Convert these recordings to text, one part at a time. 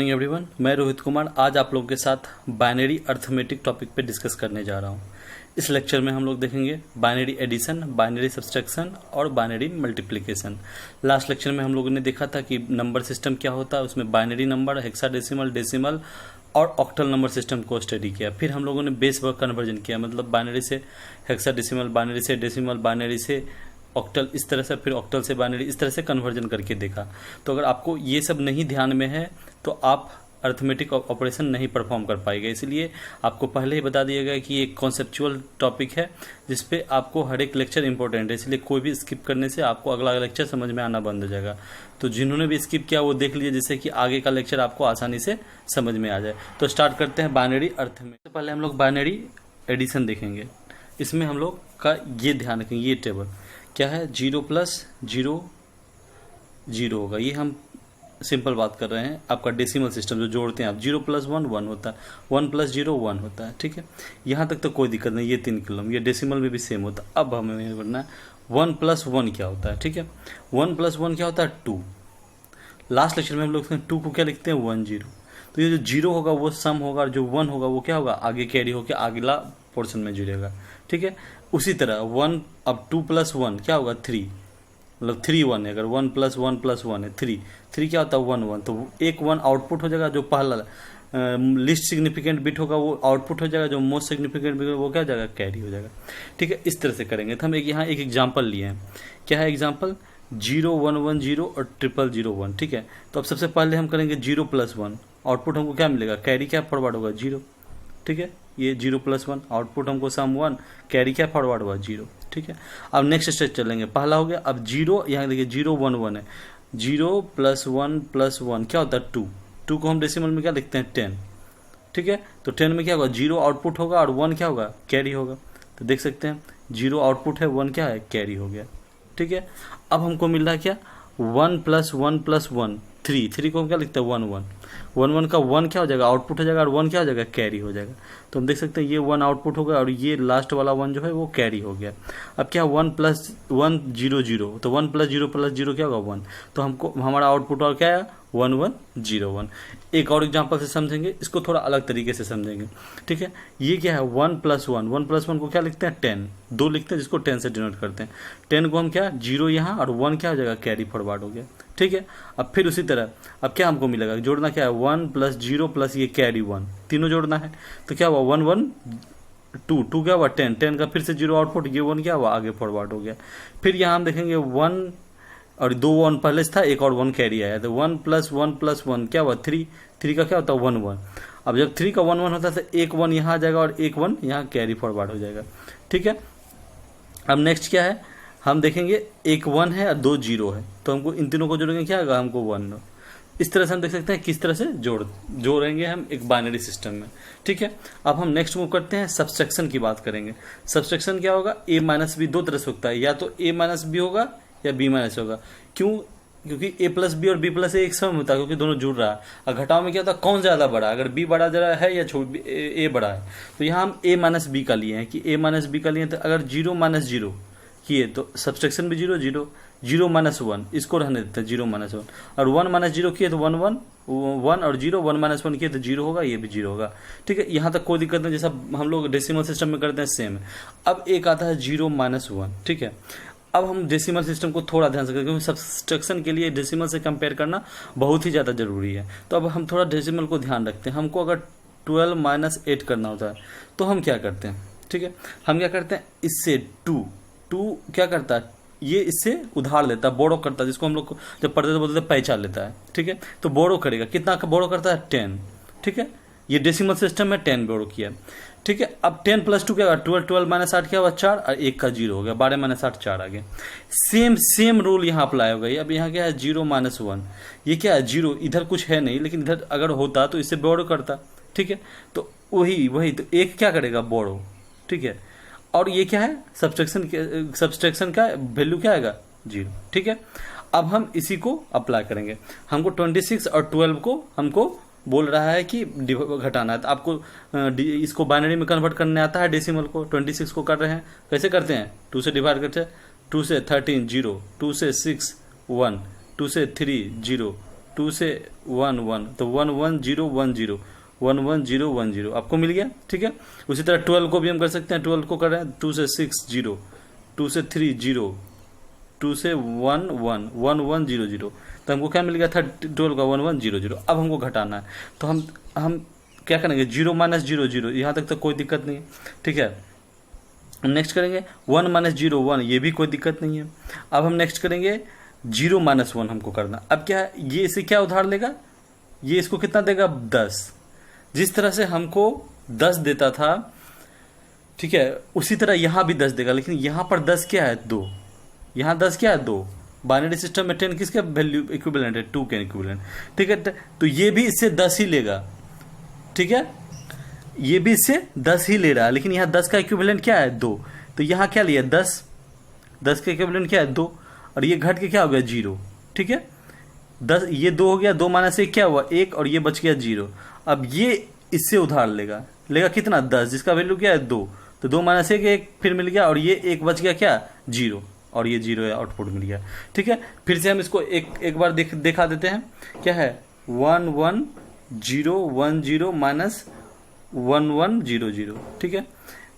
Morning everyone, मैं रोहित कुमार आज आप लोगों के साथ बाइनरी अर्थमेटिक टॉपिक पे डिस्कस करने जा रहा हूँ। इस लेक्चर में हम लोग देखेंगे बाइनरी एडिशन, बाइनरी सब्सट्रैक्शन और बाइनरी मल्टीप्लिकेशन। लास्ट लेक्चर में हम लोगों ने देखा था कि नंबर सिस्टम क्या होता है, उसमें बाइनरी नंबर, हेक्साडेसिमल, डेसिमल और ऑक्टल नंबर सिस्टम को स्टडी किया। फिर हम लोगों ने बेस वर्क कन्वर्जन किया, मतलब बाइनरी से हेक्साडेसिमल, बाइनरी से डेसिमल, बाइनरी से ऑक्टल, इस तरह से, फिर ऑक्टल से बाइनरी, इस तरह से कन्वर्जन करके देखा। तो अगर आपको ये सब नहीं ध्यान में है तो आप अर्थमेटिक ऑपरेशन नहीं परफॉर्म कर पाएगा। इसलिए आपको पहले ही बता दिया गया कि ये कॉन्सेप्चुअल टॉपिक है जिस पे आपको हर एक लेक्चर इंपॉर्टेंट है, इसलिए कोई भी स्किप करने से आपको अगला लेक्चर समझ में आना बंद हो जाएगा। तो जिन्होंने भी स्किप किया वो देख लीजिए, जिससे कि आगे का लेक्चर आपको आसानी से समझ में आ जाए। तो स्टार्ट करते हैं बाइनरी अर्थमेटिक। सबसे पहले हम लोग बाइनरी एडिशन देखेंगे। इसमें हम लोग का ये ध्यान रखेंगे, ये टेबल क्या है, 0 + 0 0 होगा। ये हम सिंपल बात कर रहे हैं। आपका डेसिमल सिस्टम जो जोड़ते हैं आप, 0 + 1 1 होता है, 1 + 0 1 होता है, ठीक है। यहाँ तक तो कोई दिक्कत नहीं, ये 3 कॉलम, ये डेसिमल में भी सेम होता है। अब हमें करना है 1 + 1 क्या होता है, ठीक है। 1 + 1 क्या होता है, 2। लास्ट लेक्चर में हम लोग 2 को क्या लिखते हैं, 1 0। तो ये जो 0 होगा वो सम होगा, और जो 1 होगा वो क्या होगा, आगे कैरी होकर अगला पोर्शन में जुड़ेगा, ठीक है। उसी तरह 1, अब 2 + 1 क्या होगा, 3, मतलब 3 1 है। अगर 1 + 1 + 1 है 3, 3 क्या होता है, 1 1। तो एक 1 आउटपुट हो जाएगा, जो पहला लिस्ट सिग्निफिकेंट बिट होगा वो आउटपुट हो जाएगा, जो मोस्ट सिग्निफिकेंट बिट वो क्या हो जाएगा, कैरी हो जाएगा, ठीक है। इस तरह से करेंगे। तो हम यहाँ एक एग्जाम्पल लिए हैं। क्या है एग्जाम्पल, 0 1 1 0 और 0 0 0 1, ठीक है। तो अब सबसे पहले हम करेंगे 0 + 1, आउटपुट हमको क्या मिलेगा, कैरी क्या फॉरवर्ड होगा, 0, ठीक है। ये 0 + 1 आउटपुट हमको सम 1, कैरी क्या फॉरवर्ड हुआ, 0, ठीक है। अब नेक्स्ट स्टेज चलेंगे, पहला हो गया। अब 0, यहाँ देखिए 0 1 1 है, 0 + 1 + 1 क्या होता है, 2। 2 को हम डेसिमल में क्या लिखते हैं, 10, ठीक है। तो 10 में क्या होगा, 0 आउटपुट होगा और 1 क्या होगा, कैरी होगा। तो देख सकते हैं 0 आउटपुट है, 1 क्या है, कैरी हो गया, ठीक है। अब हमको मिल रहा है क्या, 1 + 1 + 1 3, 3 को हम क्या लिखते हैं, 1 1, 1 1 का 1 क्या हो जाएगा, आउटपुट हो जाएगा, और 1 क्या हो जाएगा, कैरी हो जाएगा। तो हम देख सकते हैं ये 1 आउटपुट होगा और ये लास्ट वाला 1 जो है वो कैरी हो गया। अब क्या, 1 + 1 0 0, तो 1 + 0 + 0 क्या होगा, 1। तो हमको हमारा आउटपुट और क्या है, 1 1 0 1। एक और एग्जांपल से समझेंगे, इसको थोड़ा अलग तरीके से समझेंगे, ठीक है। ये क्या है, 1 + 1, 1 + 1 को क्या लिखते हैं, 10, 2 लिखते हैं, जिसको 10 से डिनोट करते हैं। 10 को हम क्या, 0 यहाँ और 1 क्या हो जाएगा, कैरी फॉरवर्ड हो गया, ठीक है। अब फिर उसी तरह अब क्या हमको मिलेगा, जोड़ना क्या है, 1 + 0 + ये कैरी 1, तीनों जोड़ना है। तो क्या हुआ, 1 1 2, 2 क्या हुआ, 10, 10 का फिर से 0 आउटपुट, ये 1 क्या हुआ, आगे फॉरवर्ड हो गया। फिर यहाँ हम देखेंगे 1 और 2 1 पहले से था, एक और 1 कैरी आया, तो 1 + 1 + 1 क्या हुआ, 3, 3 का क्या होता है, 1 1। अब जब 3 का 1 1 होता है तो एक 1 यहाँ आ जाएगा और एक 1 यहाँ कैरी फॉरवर्ड हो जाएगा, ठीक है। अब नेक्स्ट क्या है, हम देखेंगे एक 1 है और 2 0 है, तो हमको इन तीनों को जोड़ेंगे, क्या होगा, हमको 1। इस तरह से हम देख सकते हैं किस तरह से जोड़ेंगे हम एक बाइनरी सिस्टम में, ठीक है। अब हम नेक्स्ट मूव करते हैं, सब्सट्रैक्शन की बात करेंगे। सब्सट्रैक्शन क्या होगा, a - b दो तरह से होता है, या तो a - b होगा या b - होगा। क्यों, क्योंकि a + b और b + a एक सम होता है, क्योंकि दोनों जुड़ रहा है। और घटाव में क्या होता है, कौन ज्यादा बड़ा, अगर b बड़ा जरा है या a बड़ा है। तो यहाँ हम a - b का लिए हैं कि a - b का लिए, तो अगर 0 - 0 किए तो सब्सट्रैक्शन भी 0 0, 0 - 1 इसको रहने देते हैं, 0 - 1, और 1 - 0 किए तो 1 1 1 और 0, 1 - 1 किए तो 0 होगा, ये भी 0 होगा, ठीक है। यहाँ तक कोई दिक्कत नहीं, जैसा हम लोग डेसिमल सिस्टम में करते हैं सेम है। अब एक आता है 0 - 1, ठीक है। अब हम डेसिमल सिस्टम को थोड़ा ध्यान से करें, क्योंकि सब्सट्रैक्शन के लिए डेसिमल से कंपेयर करना बहुत ही ज़्यादा जरूरी है। तो अब हम थोड़ा डेसिमल को ध्यान रखते हैं। हमको अगर 12 - 8 करना होता है तो हम क्या करते हैं, ठीक है। हम क्या करते हैं, इससे 2 क्या करता है, ये इससे उधार लेता है, बोरो करता है, जिसको हम लोग जब पढ़ते थे बोलते थे पैसा लेता है, ठीक है। तो बोरो करेगा, कितना का बोरो करता है, 10, ठीक है। ये डेसिमल सिस्टम में 10 बोरो किया, ठीक है। अब 10 + 2 क्या होगा, 12, 12 - 8 क्या हुआ, 4, और 1 का 0 हो गया, 12 - 8 4 आ गया। सेम रूल यहाँ अप्लाई हो गई। अब यहाँ क्या है, 0 - 1, ये क्या है, 0, इधर कुछ है नहीं, लेकिन इधर अगर होता तो इससे बोरो करता, ठीक है। तो वही तो एक क्या करेगा, बोरो, ठीक है। और ये क्या है, सब्सट्रैक्शन का वैल्यू क्या आएगा, 0, ठीक है। अब हम इसी को अप्लाई करेंगे। हमको 26 और 12 को हमको बोल रहा है कि घटाना है। तो आपको इसको बाइनरी में कन्वर्ट करने आता है, डेसिमल को। 26 को कर रहे हैं, कैसे करते हैं, 2 से डिवाइड करते हैं, 2 से 13 0, 2 से 6 1, 2 से 3 0, 2 से 1 1, तो 1 1 0 1 0 1 1 0 1 0 आपको मिल गया। ठीक है, उसी तरह 12 को भी हम कर सकते हैं। 12 को कर रहे हैं 2 से 6 0, 2 से 3 0, 2 से 1 1 1 1 0 0, तो हमको क्या मिल गया था 12 का 1 1 0 0। अब हमको घटाना है, तो हम क्या करेंगे 0 माइनस 0 0, यहाँ तक तो कोई दिक्कत नहीं है। ठीक है, नेक्स्ट करेंगे 1 माइनस 0 1, ये भी कोई दिक्कत नहीं है। अब हम नेक्स्ट करेंगे 0 माइनस 1 हमको करना। अब क्या है, ये इसे क्या उधार लेगा, ये इसको कितना देगा 10। जिस तरह से हमको 10 देता था, ठीक है, उसी तरह यहाँ भी 10 देगा, लेकिन यहाँ पर 10 क्या है 2, यहाँ 10 क्या है 2। बाइनरी सिस्टम में 10 किसका वैल्यू इक्विवेलेंट है, 2 के इक्विवेलेंट। ठीक है, तो ये भी इससे 10 ही लेगा। ठीक है, ये भी इससे 10 ही ले रहा है, लेकिन यहाँ 10 का इक्विवेलेंट क्या है 2, तो यहाँ क्या लिया 10, 10 का इक्विवेलेंट क्या है 2, और ये घट के क्या हो गया 0। ठीक है, 10 ये 2 हो गया, 2 माइनस 1 क्या हुआ 1, और ये बच गया 0। अब ये इससे उधार लेगा कितना 10, जिसका वैल्यू क्या है 2, तो 2 माइनस 1 1 फिर मिल गया, और ये 1 बच गया क्या 0, और ये 0 आउटपुट मिल गया। ठीक है, फिर से हम इसको एक बार दिखा देते हैं। क्या है 1 1 0 1 0 माइनस 1 1 0 0। ठीक है,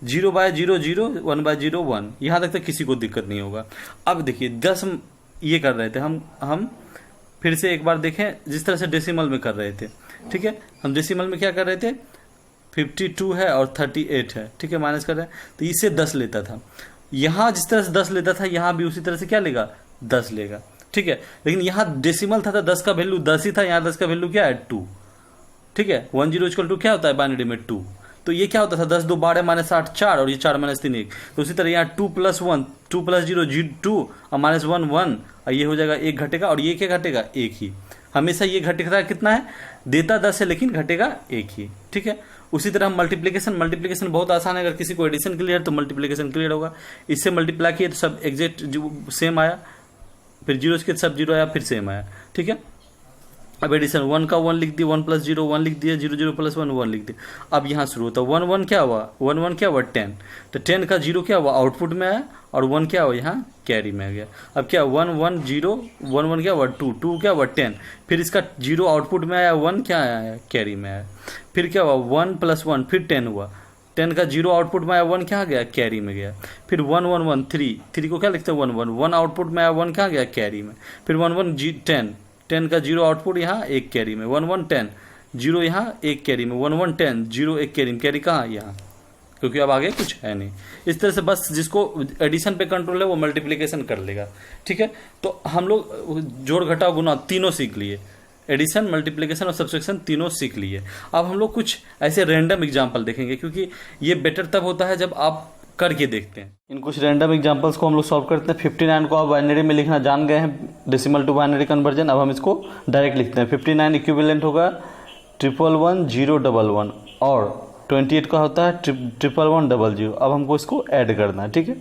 0 बाय 0 0, 1 बाय 0 1, यहाँ तक तो किसी को दिक्कत नहीं होगा। अब देखिए 10 ये कर रहे थे हम फिर से एक बार देखें, जिस तरह से डेसिमल में कर रहे थे। ठीक है, हम डेसिमल में क्या कर रहे थे 52 है और 38 है। ठीक है, माइनस कर रहे हैं, तो इससे 10 लेता था। यहाँ जिस तरह से 10 लेता था, यहाँ भी उसी तरह से क्या लेगा 10 लेगा। ठीक है, लेकिन यहाँ डेसिमल था, 10 का वैल्यू 10 ही था, यहाँ 10 का वैल्यू क्या है 2। ठीक है, 1 0 इक्वल टू क्या होता है बाइनरी में 2, तो ये क्या होता था 10 2 12 माइनस 8 4, और ये 4 माइनस 3 1। तो उसी तरह यहाँ 2 प्लस 1 2 प्लस 0 2, और माइनस 1 1, और ये हो जाएगा 1 घटेगा, और ये क्या घटेगा 1 ही। हमेशा ये घटेगा कितना है, देता 10 है लेकिन घटेगा 1 ही। ठीक है, उसी तरह मल्टीप्लिकेशन बहुत आसान है। अगर किसी को एडिशन क्लियर तो मल्टीप्लिकेशन क्लियर होगा। इससे मल्टीप्लाई किए तो सब एग्जैक्ट सेम आया, फिर जीरो के सब जीरो आया, फिर सेम आया। ठीक है, अब एडिशन 1 का 1 लिख दिया, 1 प्लस 0 1 लिख दिया, 0 0 प्लस 1 1 लिख दिया। अब यहाँ शुरू होता है 1 1 क्या हुआ, 1 1 क्या हुआ 10, तो 10 का 0 क्या हुआ आउटपुट में आया, और 1 क्या हुआ यहाँ कैरी में आ गया। अब क्या 1 1 0 1 1 क्या हुआ 2 2 क्या हुआ 10, फिर इसका 0 आउटपुट में आया, 1 क्या आया कैरी में आया। फिर क्या हुआ 1 प्लस 1 फिर 10 हुआ, 10 का 0 आउटपुट में आया, 1 क्या गया कैरी में गया। फिर 1 1 1 3 को क्या लिखते हैं 1 1 1 आउटपुट में आया, 1 क्या गया कैरी में। फिर 1 1 10 का 0 आउटपुट यहाँ 1 कैरी में, 1 1 10 0 यहाँ 1 कैरी में, 1 1 10 0 1 कैरी में, कैरी कहाँ यहाँ, क्योंकि अब आगे कुछ है नहीं। इस तरह से बस जिसको एडिशन पे कंट्रोल है वो मल्टीप्लिकेशन कर लेगा। ठीक है, तो हम लोग जोड़ घटाव गुना तीनों सीख लिए, एडिशन मल्टीप्लिकेशन और सब्सट्रैक्शन तीनों सीख लिए। अब हम लोग कुछ ऐसे रैंडम एग्जाम्पल देखेंगे, क्योंकि ये बेटर तब होता है जब आप करके देखते हैं। इन कुछ रैंडम एग्जांपल्स को हम लोग सॉल्व करते हैं। 59 को आप बाइनरी में लिखना जान गए हैं, डेसिमल टू बाइनरी कन्वर्जन। अब हम इसको डायरेक्ट लिखते हैं। 59 इक्विवेलेंट होगा 111 011, और 28 का होता है 111 00। अब हमको इसको ऐड करना है। ठीक है,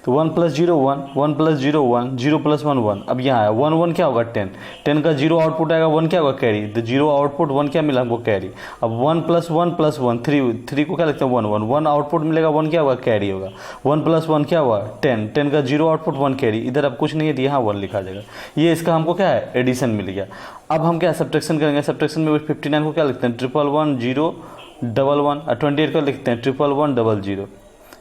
तो 1 प्लस 0 1 1 प्लस 0 1 0 प्लस 1 1। अब यहाँ आया 1 1 क्या होगा 10 10 का 0 आउटपुट आएगा, 1 क्या होगा कैरी, तो 0 आउटपुट 1 क्या मिला हमको कैरी। अब 1 प्लस 1 प्लस 1 3 को क्या लिखते हैं 1 1 1 आउटपुट मिलेगा, 1 क्या होगा कैरी होगा। 1 प्लस 1 क्या हुआ 10 का 0 आउटपुट 1 कैरी। इधर अब कुछ नहीं है तो यहाँ 1 लिखा जाएगा। ये इसका हमको क्या है एडिशन मिल गया। अब हम क्या सब्ट्रैक्शन करेंगे। सब्ट्रैक्शन में 59 को क्या लिखते हैं 111 0 11 और 28 को लिखते हैं 111 00।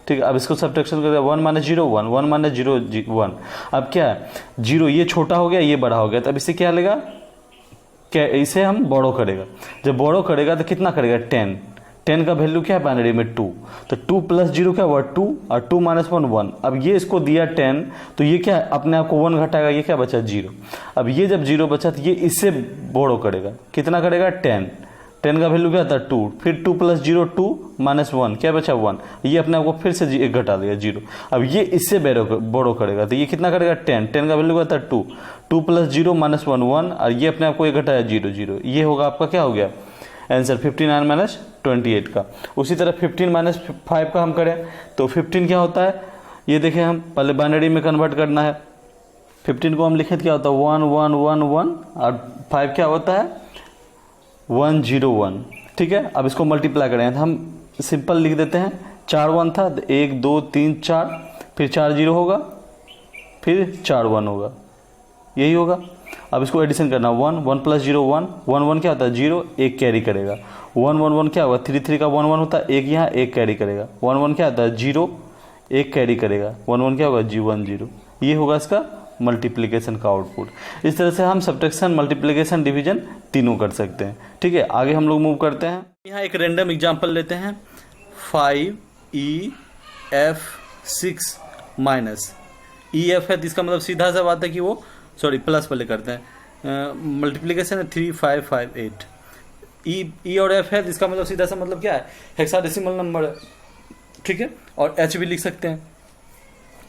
ठीक है, अब इसको सब्ट्रैक्शन करते हैं 1 माइनस 0 1 1 माइनस 0 1। अब क्या है 0 ये छोटा हो गया, ये बड़ा हो गया, तो अब इससे क्या लेगा, क्या इसे हम बोरो करेगा। जब बोरो करेगा तो कितना करेगा 10 का वैल्यू क्या है बाइनरी में 2, तो 2 प्लस 0 क्या हुआ 2, और 2 माइनस 1 1। अब ये इसको दिया 10, तो ये क्या अपने आप को 1 घटाएगा, ये क्या बचा 0। अब ये जब 0 बचा तो ये इससे बोरो करेगा, कितना करेगा 10 का वैल्यू क्या था 2, फिर 2 प्लस 0 2 माइनस 1 क्या बचा 1। ये अपने आप को फिर से एक घटा दिया 0। अब ये इससे बोरो करेगा, तो ये कितना करेगा 10 का वैल्यू क्या था 2 प्लस 0 माइनस 1 1, और ये अपने आप को एक घटाया 0 0। ये होगा आपका क्या हो गया आंसर 59 माइनस 28 का। उसी तरह 15 माइनस 5 का हम करें तो 15 क्या होता है, ये देखें हम पहले बाइनरी में कन्वर्ट करना है। 15 को हम लिखे तो क्या होता है 1 1 1 1, और 5 क्या होता है 1 0 1। ठीक है, अब इसको मल्टीप्लाई करें तो हम सिंपल लिख देते हैं 4 1 था, 1 2 3 4, फिर 4 0 होगा, फिर 4 1 होगा, यही होगा। अब इसको एडिशन करना, 1 1 प्लस 0 1 1 1 क्या होता है 0, एक कैरी करेगा, 1 1 1 क्या होगा 3 3 का 1 1 होता है, एक यहाँ एक कैरी करेगा, 1 1 क्या होता है 0, एक कैरी करेगा, 1 1 क्या होगा जी 1 0। ये होगा इसका मल्टीप्लिकेशन का आउटपुट। इस तरह से हम सब्ट्रैक्शन, मल्टीप्लिकेशन, डिवीजन तीनों कर सकते हैं। ठीक है, आगे हम लोग मूव करते हैं। यहाँ एक रैंडम एग्जांपल लेते हैं, 5EF6 माइनस EF है, तो इसका मतलब सीधा सा बात है कि वो प्लस पहले करते हैं, मल्टीप्लिकेशन है 3 5 5 8। ई और एफ है, तो इसका मतलब सीधा सा मतलब क्या है, हेक्साडेसिमल नंबर है। ठीक है, और एच भी लिख सकते हैं।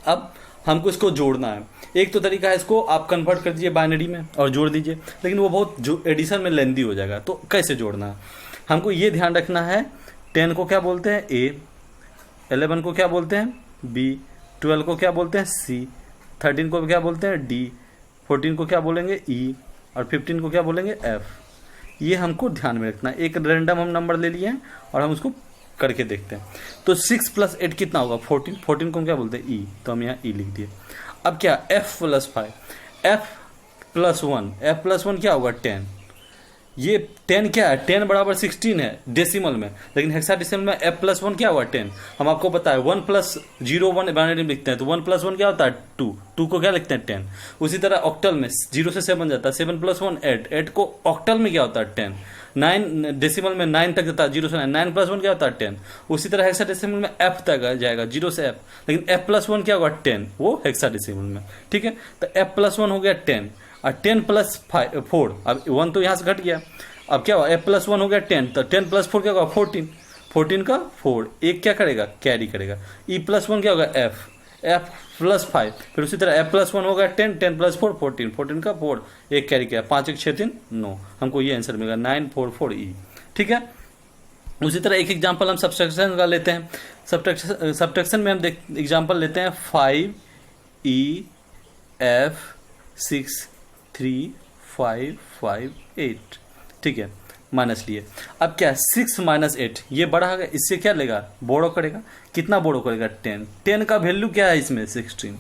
अब हमको इसको जोड़ना है। एक तो तरीका है, इसको आप कन्वर्ट कर दीजिए बाइनरी में और जोड़ दीजिए, लेकिन वो बहुत जो एडिशन में लेंदी हो जाएगा। तो कैसे जोड़ना है, हमको ये ध्यान रखना है, 10 को क्या बोलते हैं A, 11 को क्या बोलते हैं B, 12 को क्या बोलते हैं C, 13 को क्या बोलते हैं D, 14 को क्या बोलेंगे E, और 15 को क्या बोलेंगे F। ये हमको ध्यान में रखना है। एक रैंडम हम नंबर ले लिए हैं और हम उसको करके देखते हैं। तो 6 + 8 कितना होगा 14, 14 को हम क्या बोलते हैं E, तो हम यहाँ E लिख दिए। अब क्या F + 5, F + 1, F + 1 क्या होगा 10। ये 10 क्या है, 10 बराबर 16 है डेसिमल में, लेकिन हेक्साडेसिमल में F + 1 क्या हुआ 10। हम आपको बताए 1 + 0 1 बाइनरी में लिखते हैं, तो 1 + 1 क्या होता है 2, 2 को क्या लिखते हैं 10। उसी तरह ऑक्टल में 0 से 7 जाता है, 7 + 1 8, 8 को ऑक्टल में क्या होता है 10, 9 डेसिमल में 9 तक जाता है, 0 से 9, 9 + 1 क्या होता है 10। उसी तरह हेक्साडेसिमल में F तक जाएगा, 0 से F, लेकिन F + 1 क्या होगा 10, वो हेक्साडेसिमल में। ठीक है, तो F + 1 हो गया 10, और 10 + 4, अब 1 तो यहाँ से घट गया। अब क्या हुआ, F + 1 हो गया 10, तो 10 + 4 क्या होगा 14, 14 का 4, एक क्या करेगा कैरी करेगा। E + 1 क्या होगा F, F + 5, फिर उसी तरह F + 1 होगा 10, 10 + 4 14, 14 का 4, एक कैरी किया, 5 1 6 3 9, हमको ये आंसर मिलेगा 944E। ठीक है, उसी तरह एक एग्जांपल हम सब्ट्रैक्शन का लेते हैं। सब्ट्रैक्शन में हम एग्जांपल लेते हैं 5EF6 3 5 5 8। ठीक है, माइनस लिए। अब क्या 6 - 8, ये बड़ा है, इससे क्या लेगा बोरो करेगा, कितना बोरो करेगा 10, 10 का वैल्यू क्या है इसमें 16,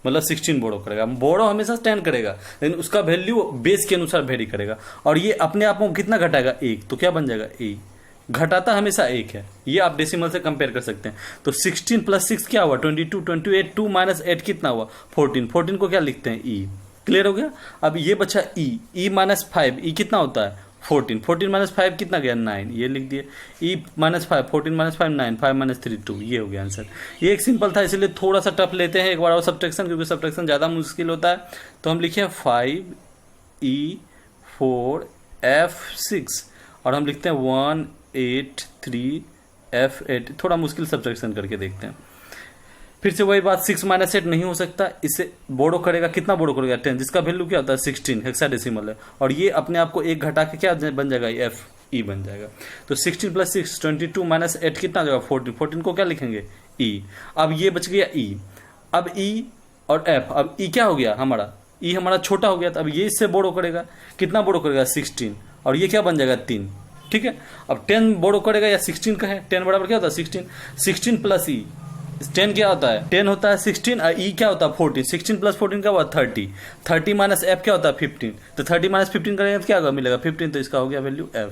मतलब 16 बोरो करेगा। बोरो हमेशा 10 करेगा, लेकिन उसका वैल्यू बेस के अनुसार वेरी करेगा, और ये अपने आप को कितना घटाएगा 1, तो क्या बन जाएगा A, घटाता हमेशा 1 है। ये आप डेसिमल से कंपेयर कर सकते हैं। तो 16 + 6 क्या हुआ 22, 28, 2 - 8 कितना हुआ 14, 14 को क्या लिखते हैं E। क्लियर हो गया। अब ये बचा E, E - 5, E कितना होता है 14, 14 - 5 कितना गया 9, ये लिख दिए। E - 5, 14 - 5 9, 5 - 3 2, ये हो गया आंसर। ये एक सिंपल था, इसलिए थोड़ा सा टफ लेते हैं एक बार और सब्ट्रैक्शन, क्योंकि सब्ट्रैक्शन ज़्यादा मुश्किल होता है। तो हम लिखे 5E4F6, और हम लिखते हैं 183F8। थोड़ा मुश्किल सब्ट्रैक्शन करके देखते हैं। फिर से वही बात, 6 - 8 नहीं हो सकता, इससे बोरो करेगा, कितना बोरो करेगा 10, जिसका वैल्यू क्या होता है 16, हेक्साडेसिमल है, और ये अपने आप को एक घटा के क्या बन जाएगा FE बन जाएगा। तो 16 + 6 22 - 8 कितना जाएगा 14, 14 को क्या लिखेंगे E। अब ये बच गया E, अब E और F, अब E क्या हो गया हमारा, E हमारा छोटा हो गया, तो अब ये इससे बोरो करेगा, कितना बोरो करेगा 16, और ये क्या बन जाएगा 3। ठीक है, अब 10 बोरो करेगा या 16 का है, 10 बराबर क्या होता है 16, 16 + E, 10 क्या होता है 10 होता है 16, और E क्या होता है 14, 16 + 14 क्या हुआ 30, 30 - F क्या होता है 15, तो 30 - 15 करेंगे तो क्या होगा मिलेगा 15, तो इसका हो गया वैल्यू F।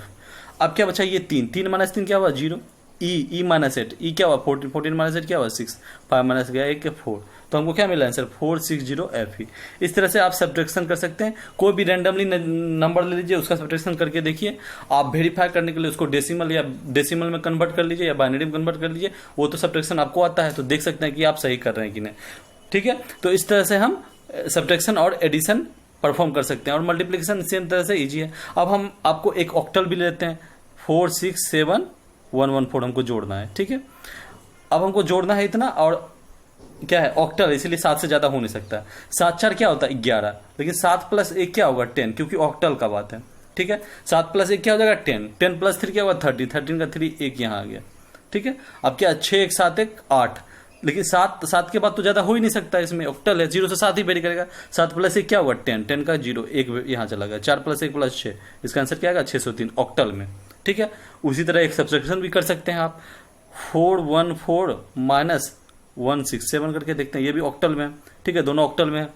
अब क्या बचा ये 3, 3 - 3 क्या हुआ 0, E - 8, E क्या हुआ 14, 14 - 8 क्या हुआ 6, 5 - गया 1 4, तो हमको क्या मिला आंसर 460FE। इस तरह से आप सब्ट्रैक्शन कर सकते हैं। कोई भी रैंडमली नंबर ले लीजिए, उसका सब्ट्रैक्शन करके देखिए। आप वेरीफाई करने के लिए उसको डेसिमल में कन्वर्ट कर लीजिए या बाइनरी में कन्वर्ट कर लीजिए, वो तो सब्ट्रैक्शन आपको आता है, तो देख सकते हैं कि आप सही कर रहे हैं कि नहीं। ठीक है, तो इस तरह से हम सब्ट्रैक्शन और एडिशन परफॉर्म कर सकते हैं, और मल्टीप्लिकेशन सेम तरह से ईजी है। अब हम आपको एक ऑक्टल भी लेते हैं, 4 6 7 1 1 4 हमको जोड़ना है। ठीक है, अब हमको जोड़ना है इतना, और क्या है ऑक्टल, इसलिए 7 से ज्यादा हो नहीं सकता। 7 4 क्या होता है 11, लेकिन 7 + 1 क्या होगा 10, क्योंकि ऑक्टल का बात है। ठीक है, 7 + 1 क्या हो जाएगा 10, 10 + 3 क्या होगा 30, 13 का 3 1 यहाँ आ गया। ठीक है, अब क्या 6 1 7 1 8, लेकिन 7 के बाद तो ज्यादा हो ही नहीं सकता, इसमें ऑक्टल है, 0 से 7 ही वेरी करेगा। 7 + 1 क्या होगा 10, 10 का 0 1 यहाँ चला गया। 4 + 1 + 6, इसका आंसर क्या आएगा 603 ऑक्टल में। ठीक है, उसी तरह एक सब्ट्रैक्शन भी कर सकते हैं आप, 414 - 167 करके देखते हैं, ये भी ऑक्टल में। ठीक है, दोनों ऑक्टल में है।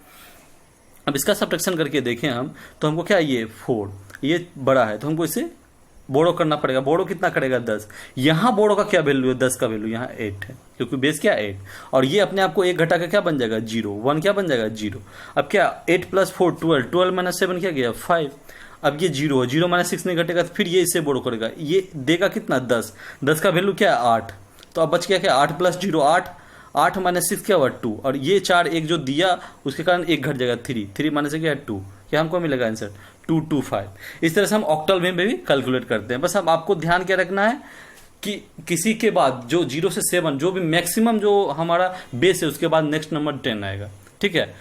अब इसका सब्ट्रैक्शन करके देखें हम, तो हमको क्या, ये 4, ये बड़ा है तो हमको इसे बोरो करना पड़ेगा। बोरो कितना करेगा, 10। यहाँ बोरो का क्या वैल्यू है, 10 का वैल्यू यहाँ 8 है, क्योंकि बेस क्या 8, और ये अपने आप को 1 घटा के क्या बन जाएगा, 0, 1 क्या बन जाएगा, 0। अब क्या 8 + 4 12, 12 - 7 क्या गया, 5। अब ये 0 है, 0 - 6 नहीं घटेगा, तो फिर ये इससे बोरो करेगा, ये देगा कितना, 10। 10 का वैल्यू क्या है, 8। तो अब बच गया क्या, 8 + 0 8, 8 - 6 क्या हुआ, 2, और ये 4 एक जो दिया उसके कारण 1 घट जाएगा, 3, 3 - से क्या है 2, क्या हमको मिलेगा आंसर 225। इस तरह से हम ऑक्टल में भी कैलकुलेट करते हैं। बस अब आपको ध्यान क्या रखना है कि किसी के बाद जो 0 से 7 जो भी मैक्सिमम जो हमारा बेस है उसके बाद नेक्स्ट नंबर 10 आएगा, ठीक है।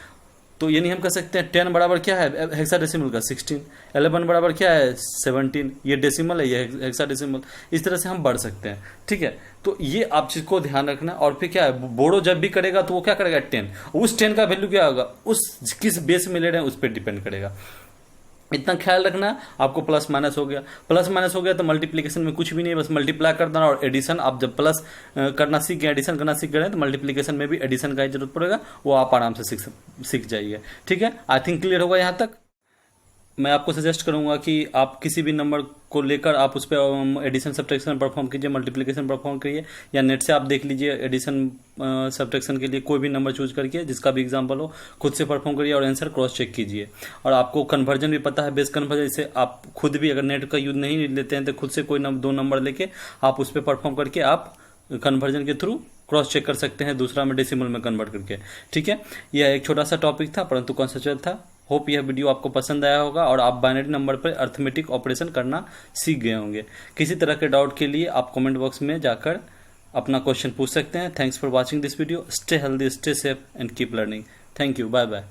तो यानी हम कह सकते हैं 10 बराबर क्या है हेक्साडेसिमल का 16, 11 बराबर क्या है 17, ये डेसिमल है, ये हेक्साडेसिमल। इस तरह से हम बढ़ सकते हैं, ठीक है। तो ये आप चीज को ध्यान रखना। और फिर क्या है, बोरो जब भी करेगा तो वो क्या करेगा, 10, उस 10 का वैल्यू क्या होगा, उस किस बेस में ले रहे हैं उस पर डिपेंड करेगा। इतना ख्याल रखना है। आपको प्लस माइनस हो गया, प्लस माइनस हो गया तो मल्टीप्लिकेशन में कुछ भी नहीं, बस मल्टीप्लाई कर देना। और एडिशन आप जब प्लस करना सीख गए, एडिशन करना सीख गए तो मल्टीप्लिकेशन में भी एडिशन का ही जरूरत पड़ेगा, वो आप आराम से सीख जाइए, ठीक है। आई थिंक क्लियर होगा यहाँ तक। मैं आपको सजेस्ट करूंगा कि आप किसी भी नंबर को लेकर आप उस पर एडिशन सब्ट्रैक्शन परफॉर्म कीजिए, मल्टीप्लिकेशन परफॉर्म करिए, या नेट से आप देख लीजिए एडिशन सब्ट्रैक्शन के लिए कोई भी नंबर चूज करके जिसका भी एग्जांपल हो, खुद से परफॉर्म करिए और आंसर क्रॉस चेक कीजिए। और आपको कन्वर्जन भी पता है, बेस कन्वर्जन, इससे आप खुद भी अगर नेट का यूज नहीं लेते हैं तो खुद से कोई 2 नंबर लेके आप उस पर परफॉर्म करके आप कन्वर्जन के थ्रू क्रॉस चेक कर सकते हैं, दूसरा में डेसिमल में कन्वर्ट करके, ठीक है। यह एक छोटा सा टॉपिक था परंतु कॉन्सेप्चुअल था। होप यह वीडियो आपको पसंद आया होगा और आप बाइनरी नंबर पर अर्थमेटिक ऑपरेशन करना सीख गए होंगे। किसी तरह के डाउट के लिए आप कमेंट बॉक्स में जाकर अपना क्वेश्चन पूछ सकते हैं। Thanks for watching this video. Stay healthy, stay safe and keep learning. Thank you, bye bye.